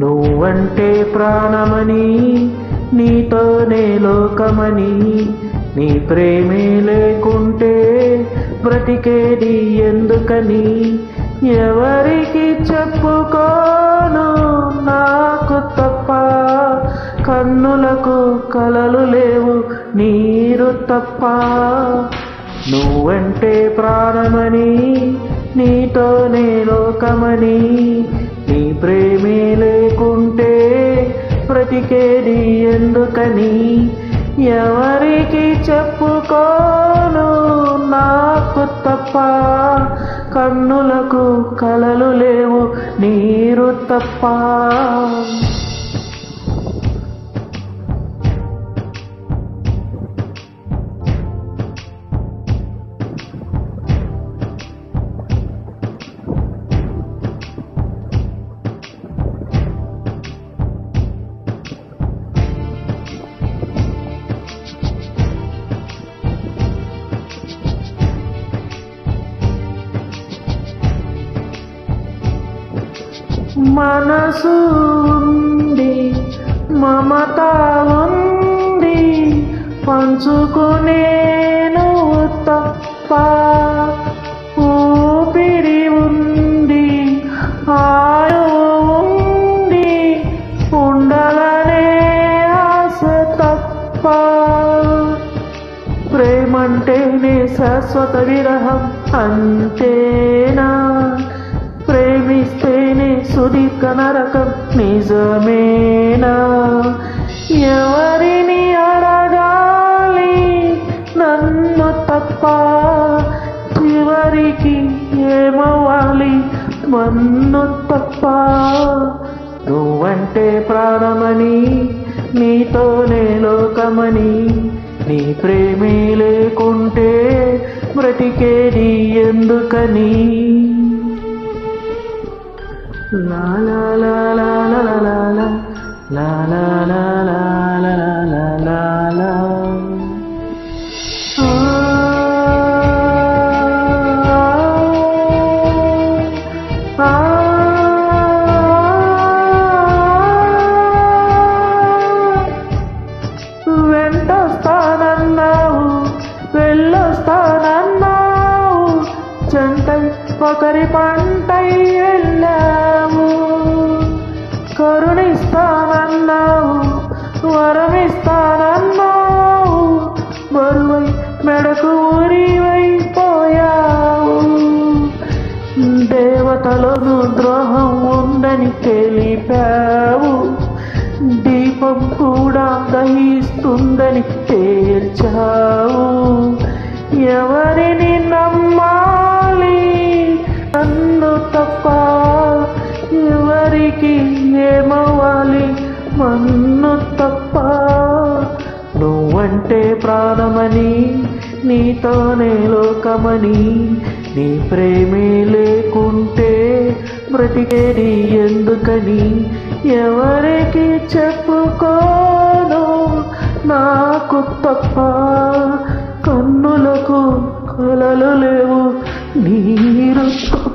నువ్వంటే ప్రాణమని, నీతోనే లోకమని, నీ ప్రేమే లేకుంటే బ్రతికేది ఎందుకని, ఎవరికి చెప్పుకోను నాకు తప్ప, కన్నులకు కలలు లేవు నీరు తప్ప. నువ్వంటే ప్రాణమని, నీతోనే లోకమని, నీ ప్రేమే లేకుంటే బ్రతికేది ఎందుకని, ఎవరికి చెప్పుకోను నాకు తప్ప, కన్నులకు కలలు లేవు నీరు తప్ప. మనసు ఉంది, మమత ఉంది, పంచుకునేను తప్ప, ఊపిరి ఉంది, ఆయు ఉంది, ఉండాలనే ఆశ తప్ప. ప్రేమంటేనే శాశ్వత విరహం అంతేనా, ప్రేమిస్తేనే సుదీర్ఘ నరకం నిజమేనా, ఎవరిని అడగాలి నన్ను తప్ప, చివరికి ఏమవ్వాలి మన్ను తప్ప. నువ్వంటే ప్రాణమని, నీతోనే లోకమని, నీ ప్రేమే లేకుంటే బ్రతికేది ఎందుకని. La la la la la la la la la la la la la la la la. వెంటొస్తానన్నావు, వెళ్ళొస్తానన్నావు, జంటై ఒకరి పంటై వెళ్ళావు, కరుణిస్తానన్నావు, వరమిస్తానన్నావు, బరువై మెడకు ఊరివైపోయావు. దేవతలను ద్రోహం ఉందని తెలిపావు, దీపం కూడా దహిస్తుందని తేల్చావు. ఎవరిని నమ్మాలి నన్ను తప్ప, ఎవరికి ఏమవ్వాలి మన్ను తప్ప. నువ్వంటే ప్రాణమని, నీతోనే లోకమని, నీ ప్రేమే లేకుంటే బ్రతికేది ఎందుకని, ఎవరికి చెప్పుకోను నాకు తప్ప, కన్నులకు కలలు లేవు నీరు తప్ప.